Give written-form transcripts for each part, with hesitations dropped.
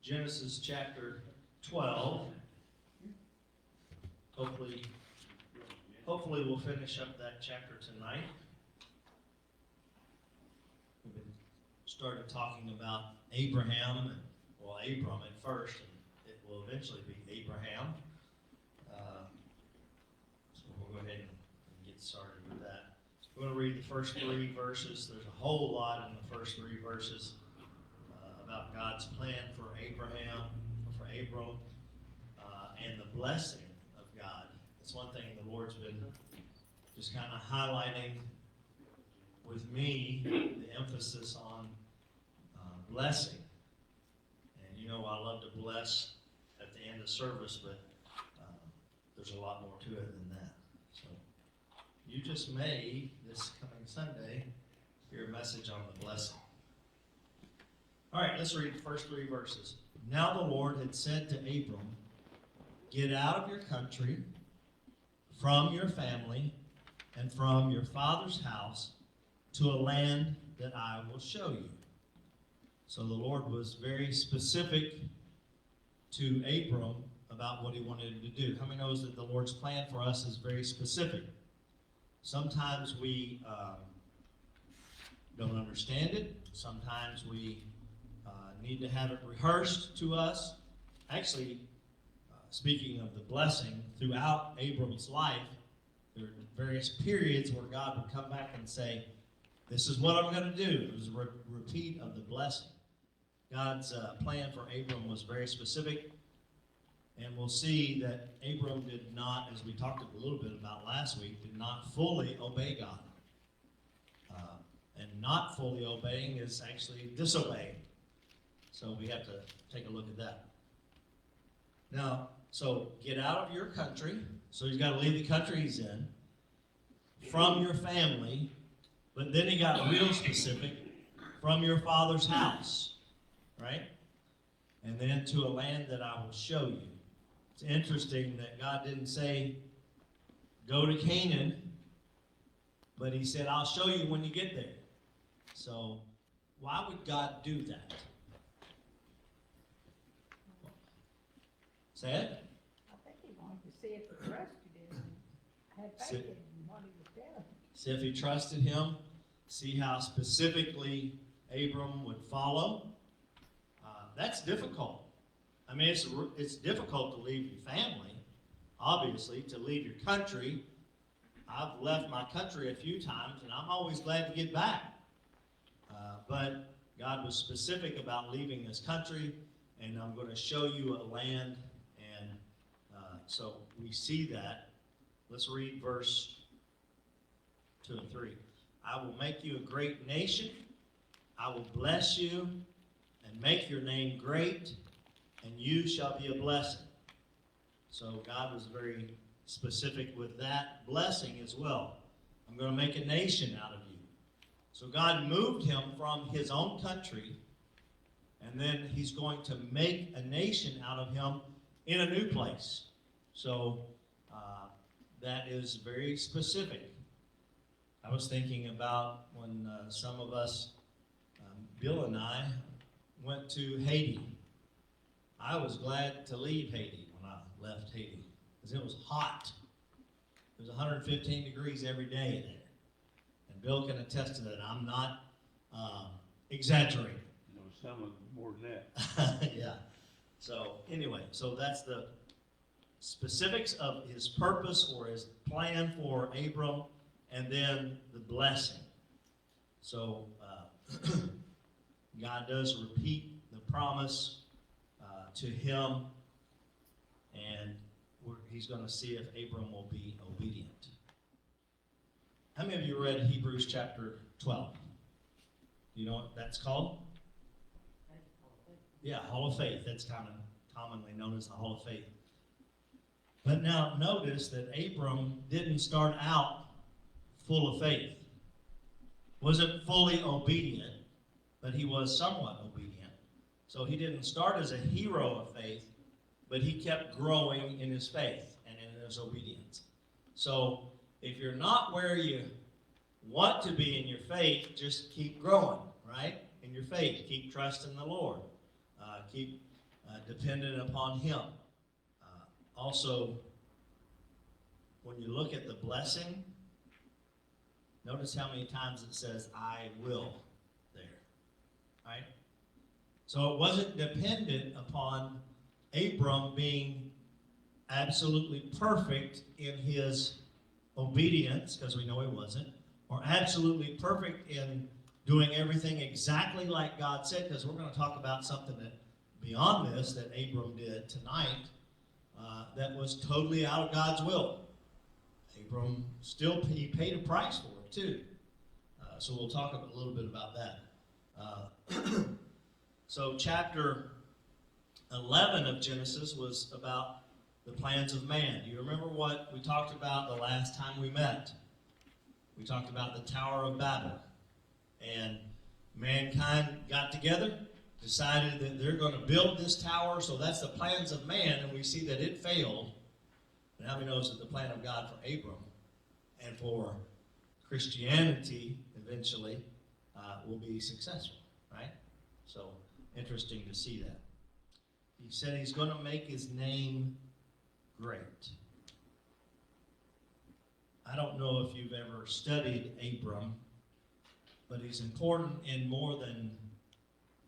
Genesis chapter 12. Hopefully we'll finish up that chapter tonight. We've been started talking about Abraham, Abram at first, and it will eventually be Abraham. So we'll go ahead and get started with that. We're going to read the first three verses. There's a whole lot in the first three verses about God's plan for Abraham, for Abram, and the blessing of God. That's one thing the Lord's been just kind of highlighting with me, the emphasis on blessing. And you know I love to bless at the end of service, but there's a lot more to it than that. So you just may, this coming Sunday, hear a message on the blessing. All right, let's read the first three verses. Now the Lord had said to Abram, "Get out of your country, from your family, and from your father's house, to a land that I will show you." So the Lord was very specific to Abram about what he wanted him to do. How many knows that the Lord's plan for us is very specific? Sometimes we don't understand it. Sometimes we need to have it rehearsed to us. Actually, speaking of the blessing, throughout Abram's life, there were various periods where God would come back and say, "This is what I'm going to do." It was a repeat of the blessing. God's plan for Abram was very specific, and we'll see that Abram did not, as we talked a little bit about last week, did not fully obey God. And not fully obeying is actually disobeying. So we have to take a look at that. Now, so get out of your country. So he's got to leave the country he's in. From your family. But then he got real specific. From your father's house. Right? And then to a land that I will show you. It's interesting that God didn't say, "Go to Canaan." But he said, "I'll show you when you get there." So why would God do that? Say it? I think he wanted to see if he trusted him and had faith in what he was telling. See if he trusted him. See how specifically Abram would follow. That's difficult. I mean, it's difficult to leave your family, obviously, to leave your country. I've left my country a few times, and I'm always glad to get back. But God was specific about leaving this country, and I'm going to show you a land. And so we see that. Let's read verse 2 and 3. "I will make you a great nation. I will bless you and make your name great, and you shall be a blessing." So God was very specific with that blessing as well. I'm going to make a nation out of you. So God moved him from his own country, and then he's going to make a nation out of him in a new place. So that is very specific. I was thinking about when some of us, Bill and I, went to Haiti. I was glad to leave Haiti when I left Haiti because it was hot. It was 115 degrees every day there. And Bill can attest to that. I'm not exaggerating. No, some of them more than that. Yeah. So anyway, so that's the specifics of his purpose or his plan for Abram, and then the blessing. So God does repeat the promise to him, and he's going to see if Abram will be obedient. How many of you read Hebrews chapter 12? Do you know what that's called? Yeah, Hall of Faith. That's kind of commonly known as the Hall of Faith. But now notice that Abram didn't start out full of faith. Wasn't fully obedient, but he was somewhat obedient. So he didn't start as a hero of faith, but he kept growing in his faith and in his obedience. So if you're not where you want to be in your faith, just keep growing, right? In your faith, keep trusting the Lord. Keep dependent upon him. Also, when you look at the blessing, notice how many times it says, I will there, right? So it wasn't dependent upon Abram being absolutely perfect in his obedience, because we know he wasn't, or absolutely perfect in doing everything exactly like God said, because we're going to talk about something that beyond this that Abram did tonight that was totally out of God's will. Abram he paid a price for it too. So we'll talk a little bit about that. So chapter 11 of Genesis was about the plans of man. Do you remember what we talked about the last time we met? We talked about the Tower of Babel. And mankind got together, decided that they're going to build this tower, so that's the plans of man, and we see that it failed. And how many knows that the plan of God for Abram and for Christianity eventually will be successful, right? So, interesting to see that. He said he's going to make his name great. I don't know if you've ever studied Abram, but he's important in more than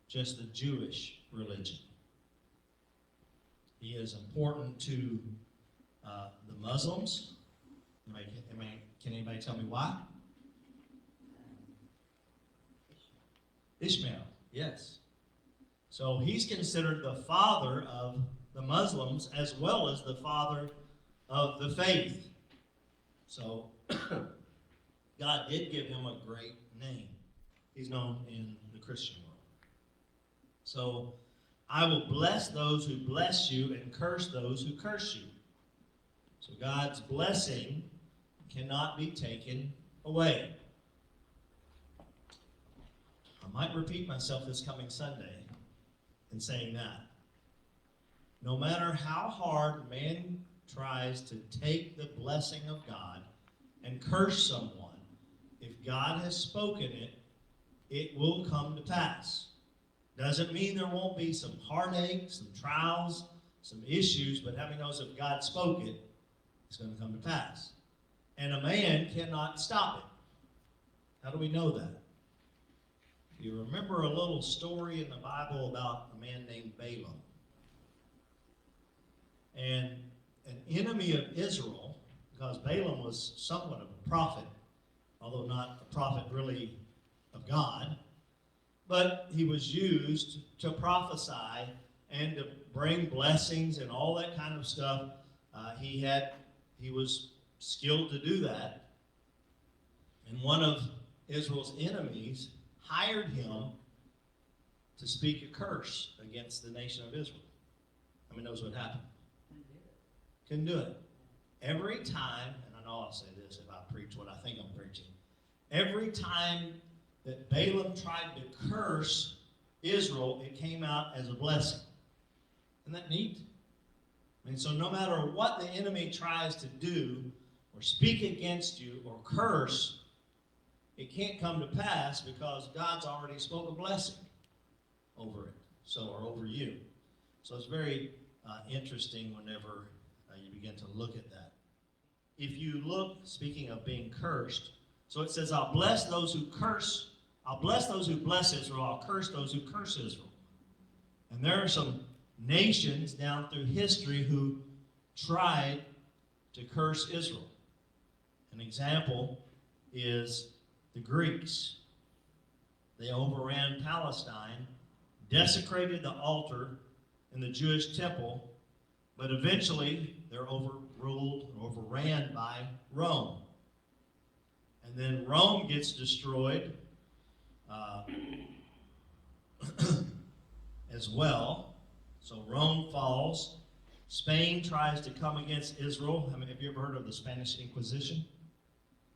just the Jewish religion. He is important to the Muslims. Can anybody tell me why? Ishmael, yes. So he's considered the father of the Muslims as well as the father of the faith. So God did give him a great name. He's known in the Christian world. So I will bless those who bless you and curse those who curse you. So God's blessing cannot be taken away. I might repeat myself this coming Sunday in saying that. No matter how hard man tries to take the blessing of God and curse someone, if God has spoken it, it will come to pass. Doesn't mean there won't be some heartache, some trials, some issues, but how many knows if God spoke it, it's going to come to pass. And a man cannot stop it. How do we know that? You remember a little story in the Bible about a man named Balaam. And an enemy of Israel, because Balaam was somewhat of a prophet, although not a prophet really of God, but he was used to prophesy and to bring blessings and all that kind of stuff. He was skilled to do that. And one of Israel's enemies hired him to speak a curse against the nation of Israel. How many knows what happened? Couldn't do it. Every time, and I know I'll say this if I preach what I think I'm preaching, every time that Balaam tried to curse Israel, it came out as a blessing. Isn't that neat? I mean, so no matter what the enemy tries to do or speak against you or curse, it can't come to pass because God's already spoke a blessing over it, or over you. So it's very interesting whenever you begin to look at that. If you look, speaking of being cursed, so it says, I'll bless those who bless Israel, I'll curse those who curse Israel. And there are some nations down through history who tried to curse Israel. An example is the Greeks. They overran Palestine, desecrated the altar in the Jewish temple, but eventually they're overran by Rome. And then Rome gets destroyed as well. So Rome falls. Spain tries to come against Israel. I mean, have you ever heard of the Spanish Inquisition?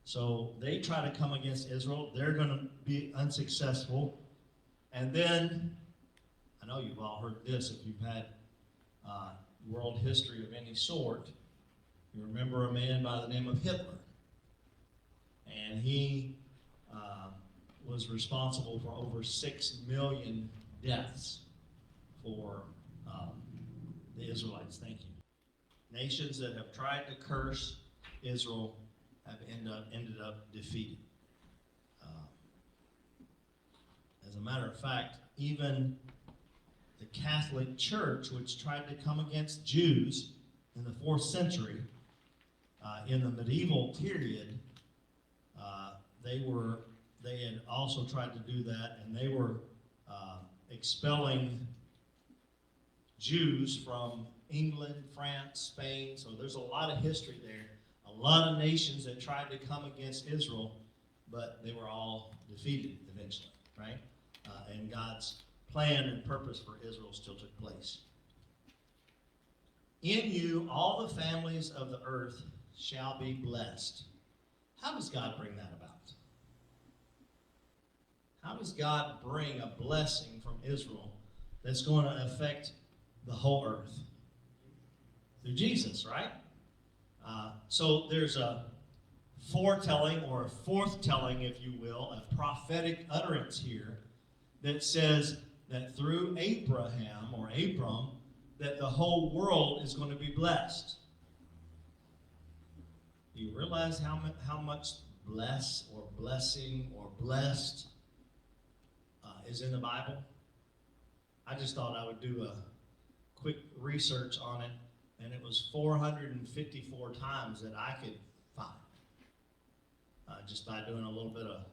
So they try to come against Israel. They're going to be unsuccessful. And then, I know you've all heard this if you've had world history of any sort. You remember a man by the name of Hitler. And he was responsible for over 6 million deaths for The Israelites, thank you. Nations that have tried to curse Israel have ended up defeated. As a matter of fact, even the Catholic Church, which tried to come against Jews in the 4th century, in the medieval period, they had also tried to do that, and they were expelling Jews from England, France, Spain. So there's a lot of history there. A lot of nations that tried to come against Israel, but they were all defeated eventually, right? And God's plan and purpose for Israel still took place. In you, all the families of the earth shall be blessed. How does God bring that about? How does God bring a blessing from Israel that's going to affect the whole earth? Through Jesus, right? So there's a foretelling or a forthtelling, if you will, a prophetic utterance here that says that through Abraham or Abram, that the whole world is going to be blessed. Do you realize how much bless or blessing or blessed is in the Bible? I just thought I would do a quick research on it, and it was 454 times that I could find, just by doing a little bit of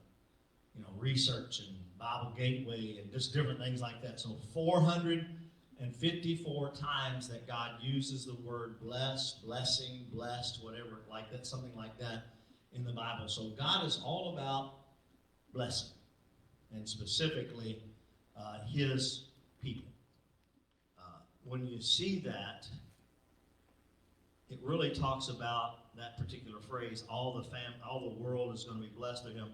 research and Bible Gateway and just different things like that. So 454 times that God uses the word bless, blessing, blessed, whatever, like that, something like that in the Bible. So God is all about blessing, and specifically His people. When you see that, it really talks about that particular phrase, all the world is going to be blessed through him.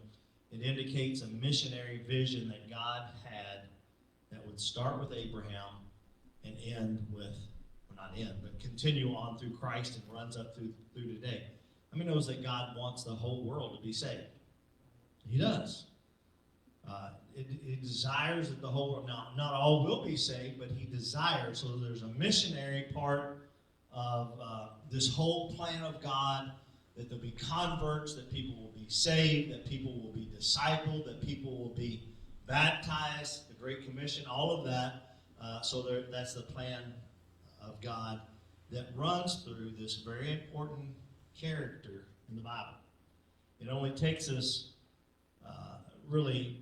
It indicates a missionary vision that God had that would start with Abraham and end with, well, not end, but continue on through Christ and runs up through today. How many knows that God wants the whole world to be saved? He does. It desires that the whole world, not all will be saved, but He desires. So there's a missionary part of this whole plan of God, that there'll be converts, that people will be saved, that people will be discipled, that people will be baptized, the Great Commission, all of that. That's the plan of God that runs through this very important character in the Bible. It only takes us really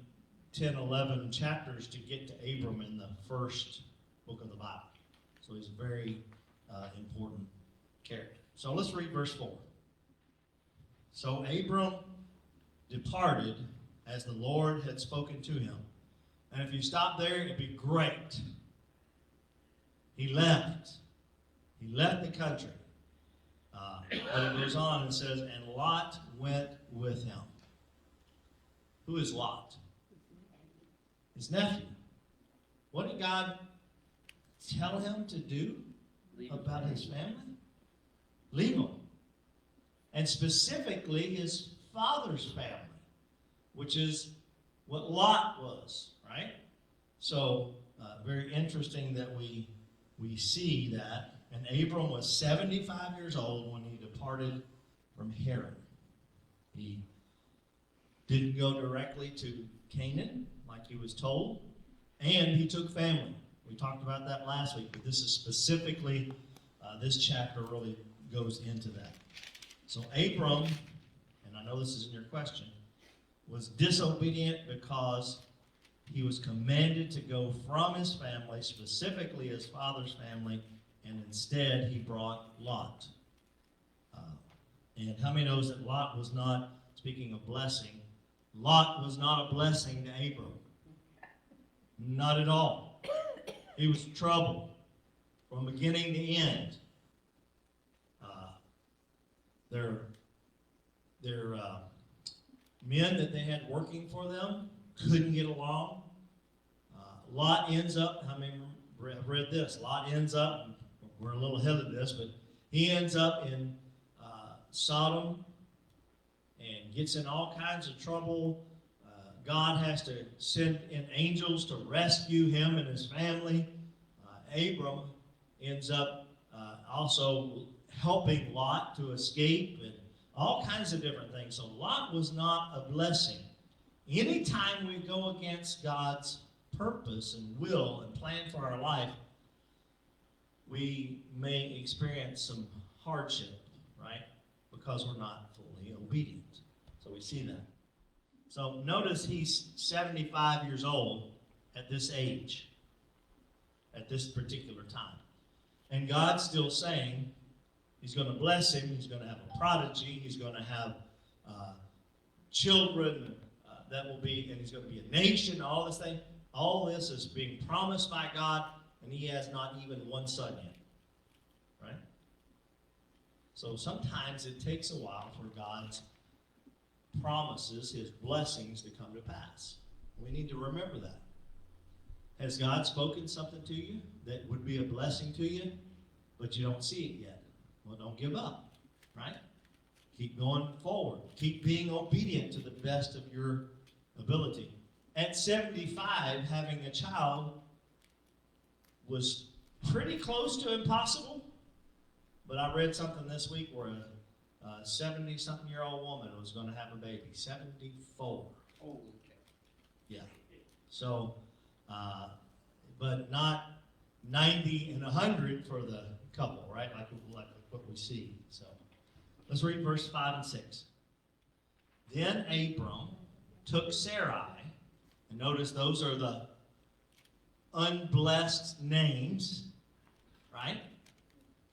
10, 11 chapters to get to Abram in the first book of the Bible. So he's a very important character. So let's read verse 4. So Abram departed as the Lord had spoken to him. And if you stop there, it'd be great. He left. He left the country. But it goes on and says, and Lot went with him. Who is Lot? His nephew. What did God tell him to do about his family? Leave him. And specifically his father's family, which is what Lot was, right? So, very interesting that we see that. And Abram was 75 years old when he departed from Haran. He didn't go directly to Canaan like he was told, and he took family. We talked about that last week, but this is specifically, this chapter really goes into that. So Abram, and I know this is in your question, was disobedient because he was commanded to go from his family, specifically his father's family, and instead he brought Lot. And how many knows that Lot was not, speaking of blessing, Lot was not a blessing to Abram. Not at all. He was trouble from beginning to end. Their men that they had working for them couldn't get along. Lot ends up, how many have read this? Lot ends up, we're a little ahead of this, but he ends up in Sodom and gets in all kinds of trouble. God has to send in angels to rescue him and his family. Abram ends up also helping Lot to escape and all kinds of different things. So Lot was not a blessing. Anytime we go against God's purpose and will and plan for our life, we may experience some hardship, right? Because we're not fully obedient. So we see that. So notice he's 75 years old at this age, at this particular time. And God's still saying he's going to bless him, he's going to have a prodigy, he's going to have children that will be, and he's going to be a nation, all this thing. All this is being promised by God, and he has not even one son yet. Right? So sometimes it takes a while for God's promises, his blessings to come to pass. We need to remember that. Has God spoken something to you that would be a blessing to you, but you don't see it yet? Well, don't give up, right? Keep going forward. Keep being obedient to the best of your ability. At 75, having a child was pretty close to impossible, but I read something this week where a 70-something-year-old woman was going to have a baby. 74. Holy cow. Yeah. So, but not 90 and 100 for the couple, right? Like what we see. So, let's read verse 5 and 6. Then Abram took Sarai, and notice those are the unblessed names, right?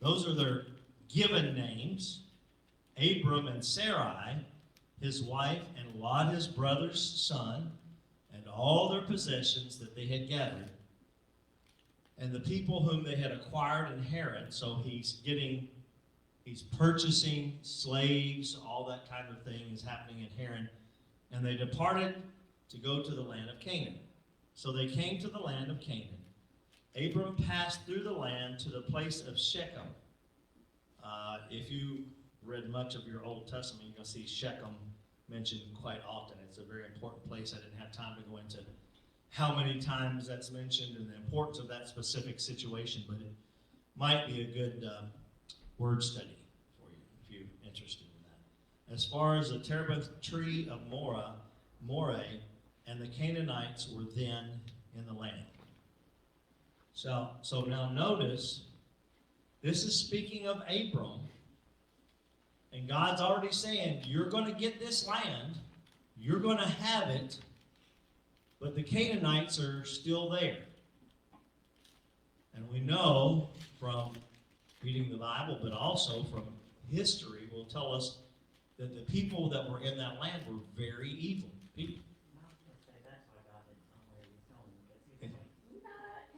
Those are their given names. Abram and Sarai, his wife, and Lot, his brother's son, and all their possessions that they had gathered, and the people whom they had acquired in Haran. So he's purchasing slaves, all that kind of thing is happening in Haran. And they departed to go to the land of Canaan. So they came to the land of Canaan. Abram passed through the land to the place of Shechem. If you read much of your Old Testament, you're going to see Shechem mentioned quite often. It's a very important place. I didn't have time to go into how many times that's mentioned and the importance of that specific situation, but it might be a good word study for you if you're interested in that. As far as the terebinth tree of Moreh, and the Canaanites were then in the land. So now notice, this is speaking of Abram, and God's already saying, you're going to get this land, you're going to have it, but the Canaanites are still there. And we know from reading the Bible, but also from history, will tell us that the people that were in that land were very evil people.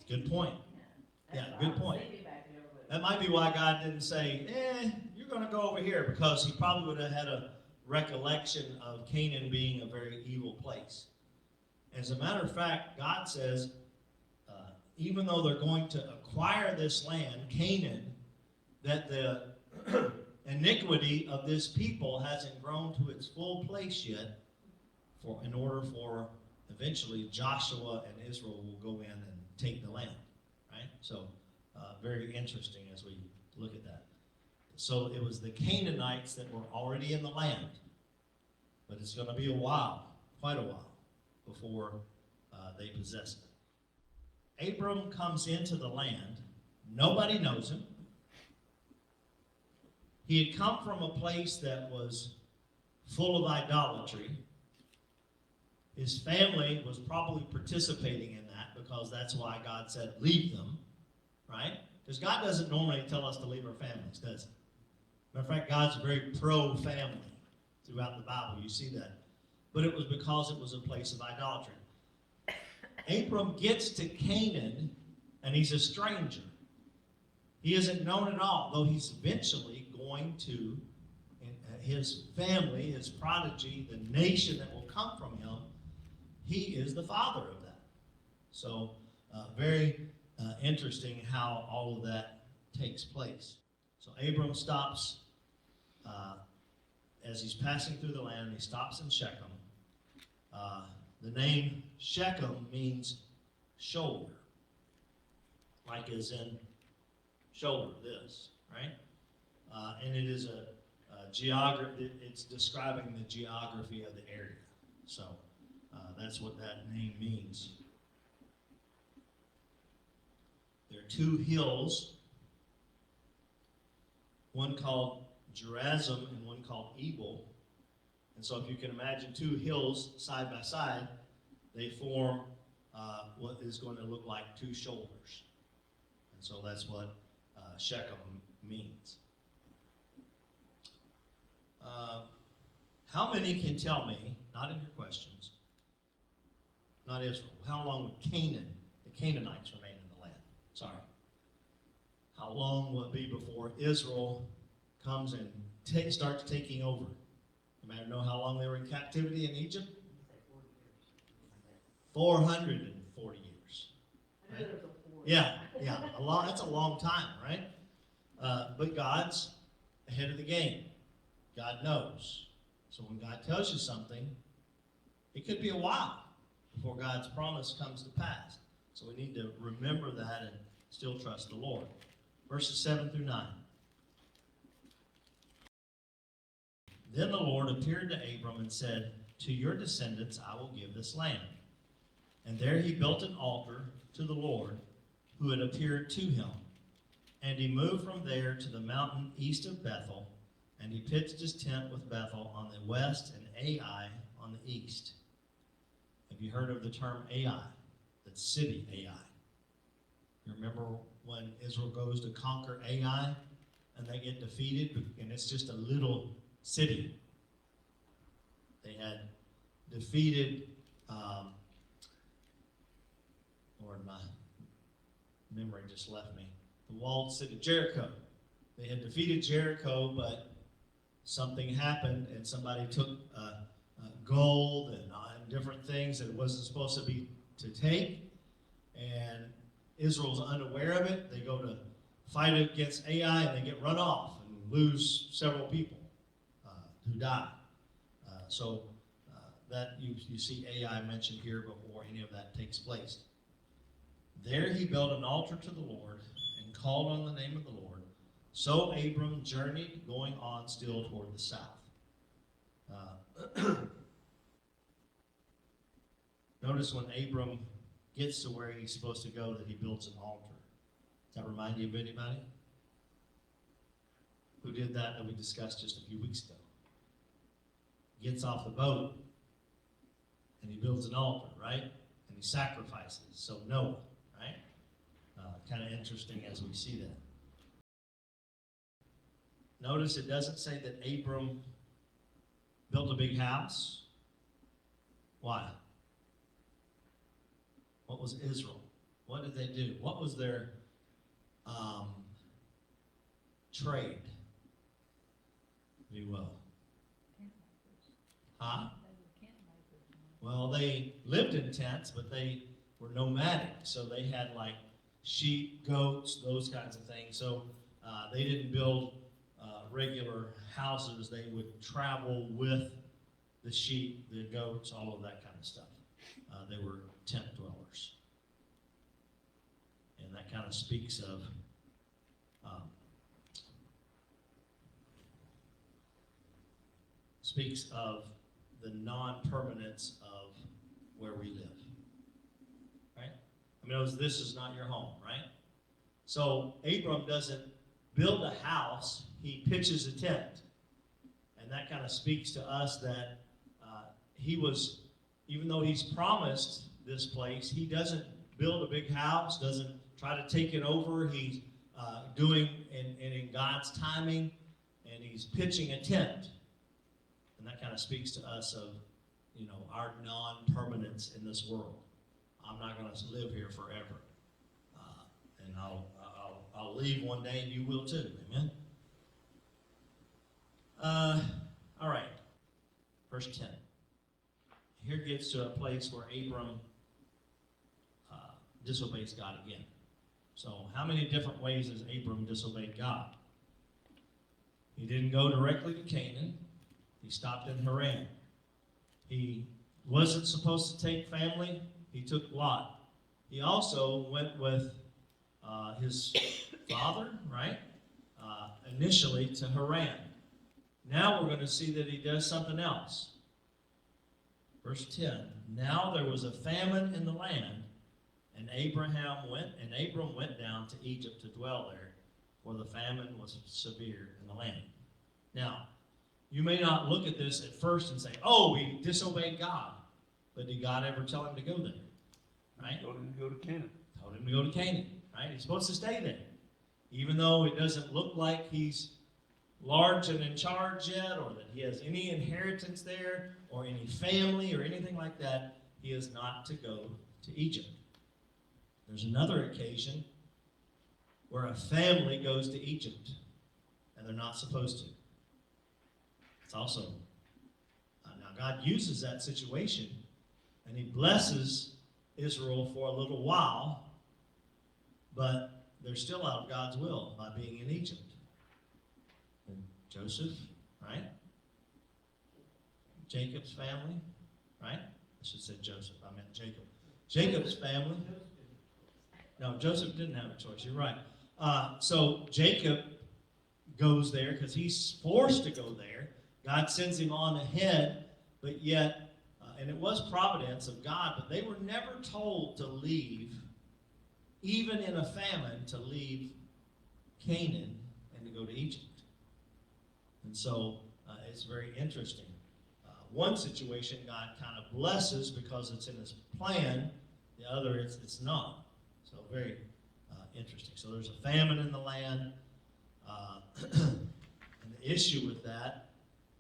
Good point. Yeah, good point. That might be why God didn't say, you're going to go over here, because he probably would have had a recollection of Canaan being a very evil place. As a matter of fact, God says, even though they're going to acquire this land, Canaan, that the iniquity of this people hasn't grown to its full place yet, in order for eventually Joshua and Israel will go in and take the land, right? So very interesting as we look at that. So it was the Canaanites that were already in the land, but it's going to be a while, quite a while, before they possessed it. Abram comes into the land. Nobody knows him. He had come from a place that was full of idolatry. His family was probably participating in that, because that's why God said, leave them, right? Because God doesn't normally tell us to leave our families, does he? Matter of fact, God's very pro-family throughout the Bible. You see that. But it was because it was a place of idolatry. Abram gets to Canaan, and he's a stranger. He isn't known at all, though he's eventually going to, his family, his prodigy, the nation that will come from him, he is the father of that. So very interesting how all of that takes place. So Abram stops, as he's passing through the land, he stops in Shechem. The name Shechem means shoulder, like as in shoulder, this, right? And it is a it's describing the geography of the area. So that's what that name means. There are two hills, one called Gerazim and one called Ebal. And so if you can imagine two hills side by side, they form what is going to look like two shoulders. And so that's what Shechem means. How many can tell me, not in your questions, not Israel, how long would the Canaanites remain in the land? Sorry. How long will it be before Israel comes and starts taking over? You might know how long they were in captivity in Egypt? 440 years. Right? Yeah, that's a long time, right? But God's ahead of the game. God knows. So when God tells you something, it could be a while before God's promise comes to pass. So we need to remember that and still trust the Lord. Verses 7 through 9. Then the Lord appeared to Abram and said, "To your descendants I will give this land." And there he built an altar to the Lord who had appeared to him. And he moved from there to the mountain east of Bethel, and he pitched his tent with Bethel on the west and Ai on the east. Have you heard of the term Ai? That city Ai. You remember when Israel goes to conquer Ai and they get defeated, and it's just a little city. They had defeated, Lord, my memory just left me. The walled city, Jericho. They had defeated Jericho, but something happened, and somebody took gold and different things that it wasn't supposed to take, and Israel's unaware of it. They go to fight against Ai, and they get run off and lose several people who die. So that you see Ai mentioned here before any of that takes place. There he built an altar to the Lord and called on the name of the Lord. So Abram journeyed, going on still toward the south. Notice when Abram gets to where he's supposed to go that he builds an altar. Does that remind you of anybody? Who did that we discussed just a few weeks ago? Gets off the boat and he builds an altar, right? And he sacrifices. So Noah, right? Kind of interesting as we see that. Notice it doesn't say that Abram built a big house. Why? What was Israel? What did they do? What was their trade? If you will. Huh? Well, they lived in tents, but they were nomadic. So they had like sheep, goats, those kinds of things. So they didn't build regular houses. They would travel with the sheep, the goats, all of that kind of stuff. They were tent dwellers. And that kind of speaks of the non-permanence of where we live. Right? I mean, this is not your home, right? So Abram doesn't build a house, he pitches a tent. And that kind of speaks to us that even though he's promised this place, he doesn't build a big house, doesn't try to take it over. He's doing in God's timing, and he's pitching a tent. And that kind of speaks to us of, our non-permanence in this world. I'm not going to live here forever. And I'll leave one day, and you will too. Amen? All right. Verse 10. Here it gets to a place where Abram disobeys God again. So how many different ways has Abram disobeyed God? He didn't go directly to Canaan. He stopped in Haran. He wasn't supposed to take family. He took Lot. He also went with his father, right? Initially to Haran. Now we're going to see that he does something else. Verse 10, now there was a famine in the land, and Abram went down to Egypt to dwell there, for the famine was severe in the land. Now, you may not look at this at first and say, oh, he disobeyed God. But did God ever tell him to go there? Right? Told him to go to Canaan. Told him to go to Canaan. Right? He's supposed to stay there. Even though it doesn't look like he's large and in charge yet, or that he has any inheritance there, or any family, or anything like that, he is not to go to Egypt. There's another occasion where a family goes to Egypt, and they're not supposed to. It's also, now God uses that situation, and he blesses Israel for a little while, but they're still out of God's will by being in Egypt. And Joseph, right? Jacob's family, right? I should say Joseph, I meant Jacob. Jacob's family. No, Joseph didn't have a choice, you're right. So Jacob goes there because he's forced to go there. God sends him on ahead, but yet, and it was providence of God, but they were never told to leave, even in a famine, to leave Canaan and to go to Egypt. And so it's very interesting. One situation God kind of blesses because it's in his plan. The other, it's not. So very interesting. So there's a famine in the land. And the issue with that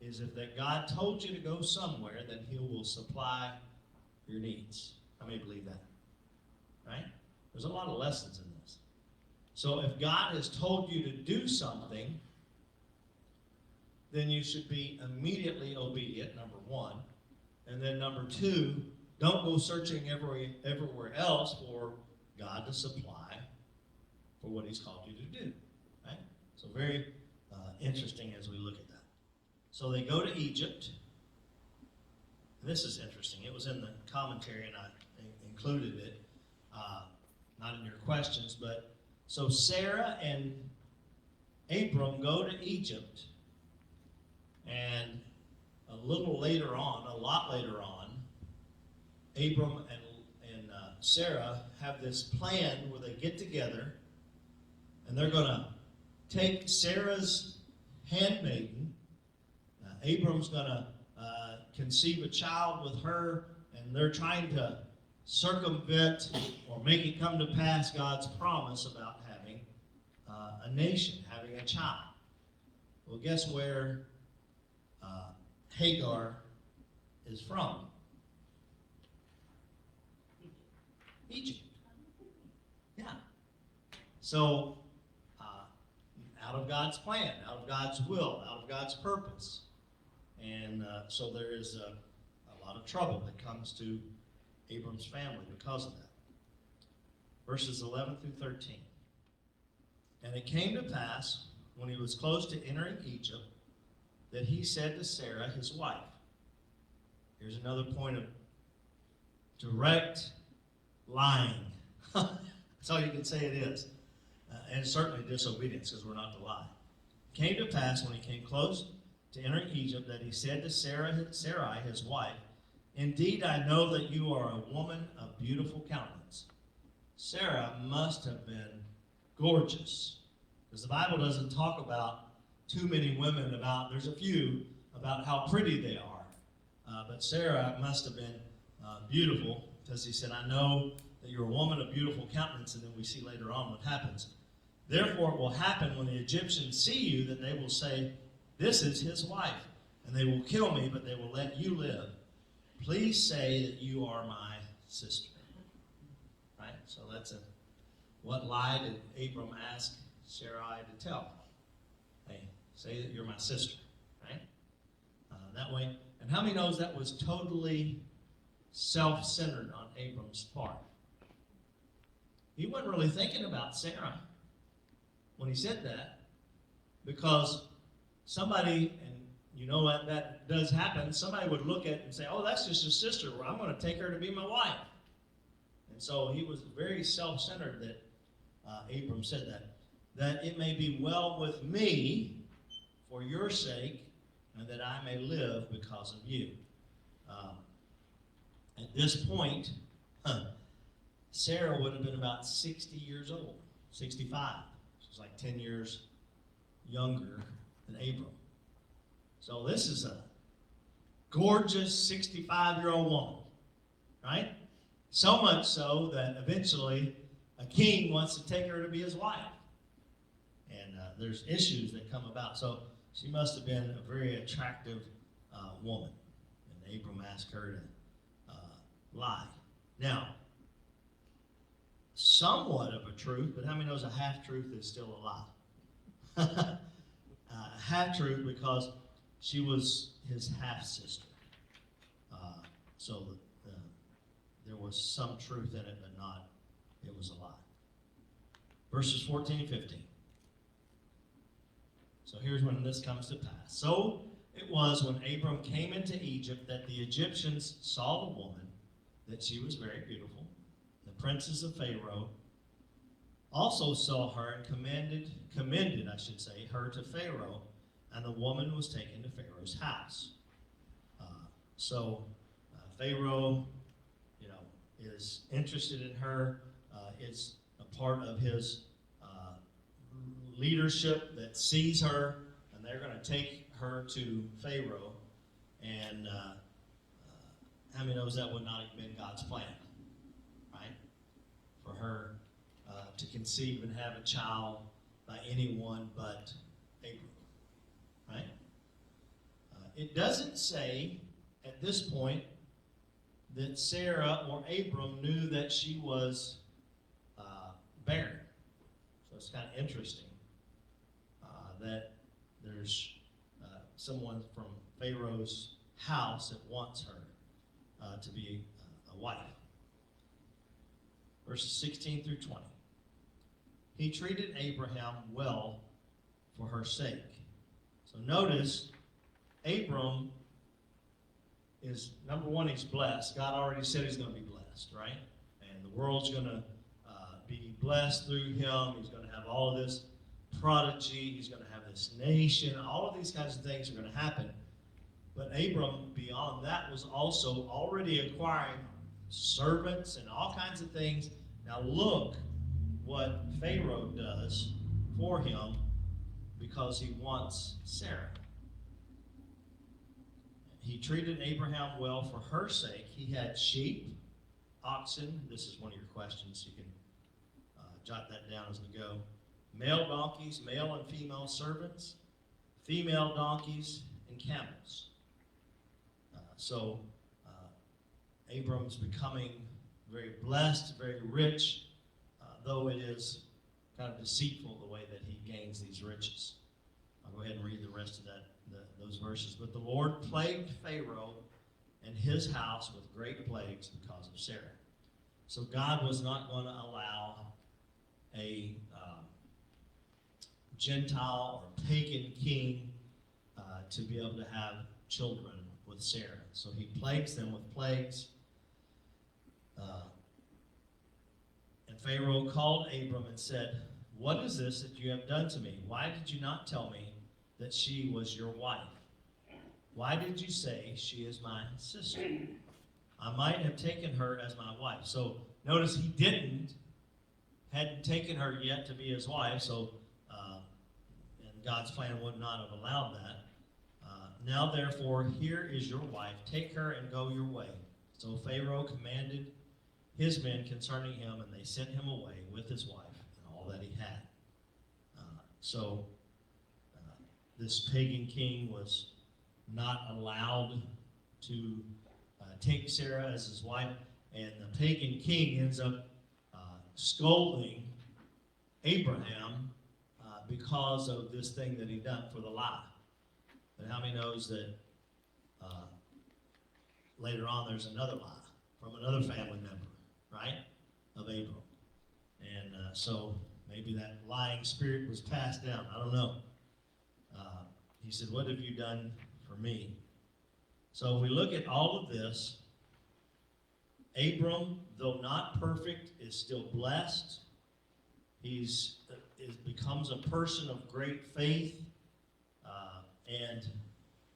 is if that God told you to go somewhere, then he will supply your needs. How many believe that? Right? There's a lot of lessons in this. So if God has told you to do something, then you should be immediately obedient, number one. And then number two, don't go searching everywhere else for God to supply for what he's called you to do. Right? So very interesting as we look at that. So they go to Egypt. This is interesting. It was in the commentary, and I included it. Not in your questions, but so Sarah and Abram go to Egypt, and a lot later on, Abram and Sarah have this plan where they get together, and they're going to take Sarah's handmaiden. Abram's going to conceive a child with her, and they're trying to circumvent or make it come to pass God's promise about having a nation, having a child. Well, guess where Hagar is from? Egypt. Yeah. So, out of God's plan, out of God's will, out of God's purpose. And so there is a lot of trouble that comes to Abram's family because of that. Verses 11 through 13. And it came to pass, when he was close to entering Egypt, that he said to Sarah, his wife. Here's another point of direct lying. That's all you can say it is. And certainly disobedience, because we're not to lie. It came to pass, when he came close to entering Egypt, that he said to Sarai, his wife, indeed, I know that you are a woman of beautiful countenance. Sarah must have been gorgeous, because the Bible doesn't talk about too many women there's a few about how pretty they are. But Sarah must have been beautiful, because he said, I know that you're a woman of beautiful countenance, and then we see later on what happens. Therefore it will happen when the Egyptians see you that they will say, this is his wife, and they will kill me, but they will let you live. Please say that you are my sister. Right? So that's what lie did Abram ask Sarai to tell? Hey, say that you're my sister. Right? That way. And how many knows that was totally self-centered on Abram's part? He wasn't really thinking about Sarah when he said that, because somebody, and you know what, that does happen, somebody would look at it and say, oh, that's just his sister. Well, I'm going to take her to be my wife. And so he was very self-centered that Abram said that. that it may be well with me for your sake, and that I may live because of you. At this point, Sarah would have been about 60 years old, 65. She's like 10 years younger than Abram. So this is a gorgeous 65-year-old woman, right? So much so that eventually a king wants to take her to be his wife. And there's issues that come about. So she must have been a very attractive woman. And Abram asked her to lie. Now, somewhat of a truth, but how many knows a half-truth is still a lie? Half-truth because she was his half-sister. So there was some truth in it, but not, it was a lie. Verses 14 and 15. So here's when this comes to pass. So it was when Abram came into Egypt that the Egyptians saw the woman, that she was very beautiful. The princes of Pharaoh also saw her and commended her to Pharaoh, and the woman was taken to Pharaoh's house. Pharaoh, is interested in her. It's a part of his leadership that sees her, and they're going to take her to Pharaoh. And how many knows that would not have been God's plan, right? For her to conceive and have a child by anyone but Abram, right? It doesn't say at this point that Sarah or Abram knew that she was barren. So it's kind of interesting that there's someone from Pharaoh's house that wants her to be a wife. Verses 16 through 20. He treated Abraham well for her sake. So notice, Abram is, number one, he's blessed. God already said he's going to be blessed, right? And the world's going to be blessed through him. He's going to have all of this prodigy. He's going to have this nation. All of these kinds of things are going to happen. But Abram, beyond that, was also already acquiring servants and all kinds of things. Now look what Pharaoh does for him because he wants Sarah. He treated Abraham well for her sake. He had sheep, oxen. This is one of your questions. You can jot that down as we go. Male donkeys, male and female servants, female donkeys, and camels. Abram's becoming very blessed, very rich, though it is kind of deceitful the way that he gains these riches. I'll go ahead and read the rest of those verses. But the Lord plagued Pharaoh and his house with great plagues because of Sarah. So God was not going to allow a Gentile or pagan king to be able to have children with Sarah. So he plagues them with plagues. And Pharaoh called Abram and said, "What is this that you have done to me? Why did you not tell me that she was your wife? Why did you say she is my sister? I might have taken her as my wife." So notice he hadn't taken her yet to be his wife, so and God's plan would not have allowed that. Now therefore, here is your wife. Take her and go your way. So Pharaoh commanded his men concerning him, and they sent him away with his wife and all that he had. This pagan king was not allowed to take Sarah as his wife, and the pagan king ends up scolding Abraham because of this thing that he done for the lie. But how many knows that later on there's another lie from another family member, right, of Abram? And so maybe that lying spirit was passed down. I don't know. He said, "What have you done for me?" So if we look at all of this, Abram, though not perfect, is still blessed. He's becomes a person of great faith, and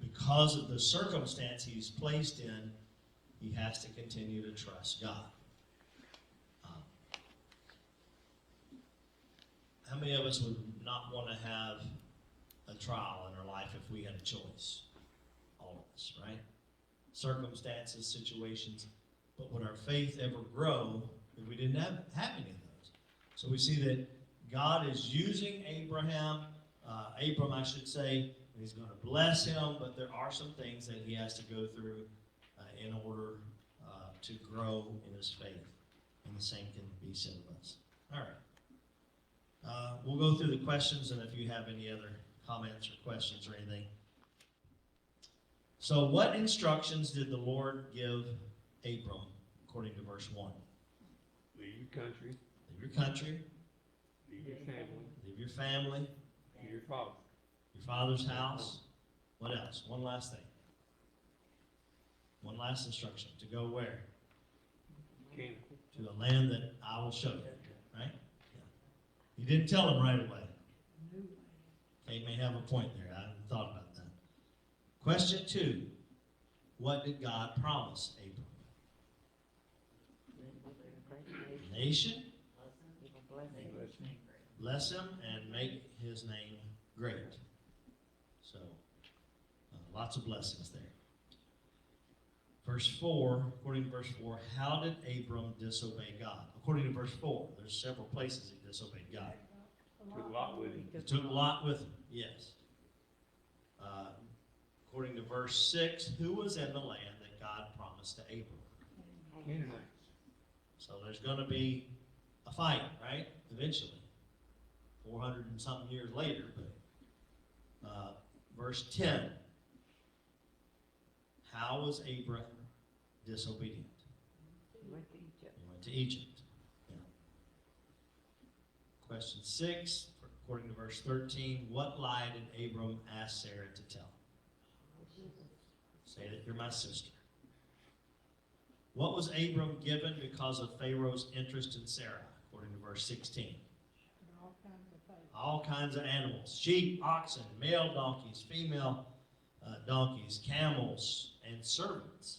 because of the circumstance he's placed in, he has to continue to trust God. How many of us would not want to have a trial in our life if we had a choice? All of us, right? Circumstances, situations. But would our faith ever grow if we didn't have any of those? So we see that God is using Abram, I should say, and he's going to bless him, but there are some things that he has to go through in order to grow in his faith. And the same can be said of us. All right. We'll go through the questions, and if you have any other comments or questions or anything. So what instructions did the Lord give Abram, according to verse 1? Leave your country, Leave your country, leave your family, leave your family, and your father. your father's house. What else? One last thing. One last instruction. To go where? Canaan. To a land that I will show you. Right? Yeah. He didn't tell him right away. They may have a point there. I hadn't thought about that. Question 2. What did God promise Abram? Nation? Bless him and make his name great. So, lots of blessings there. Verse 4, according to verse 4, how did Abram disobey God? According to verse 4, there's several places he disobeyed God. Took Lot with him. He took Lot with him, yes. According to verse 6, who was in the land that God promised to Abram? Canaanites. So there's going to be a fight, right? Eventually. 400 and something years later. But verse 10. How was Abraham disobedient? He went to Egypt. He went to Egypt. Yeah. Question 6, according to verse 13, what lie did Abram ask Sarah to tell? Say that you're my sister. What was Abram given because of Pharaoh's interest in Sarah, according to verse 16? All kinds of things. All kinds of animals, sheep, oxen, male donkeys, female donkeys, camels, and servants,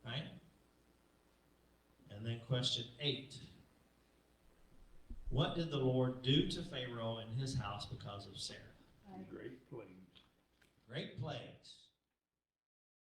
right? And then question 8. What did the Lord do to Pharaoh and his house because of Sarah? Great plains. Great plagues.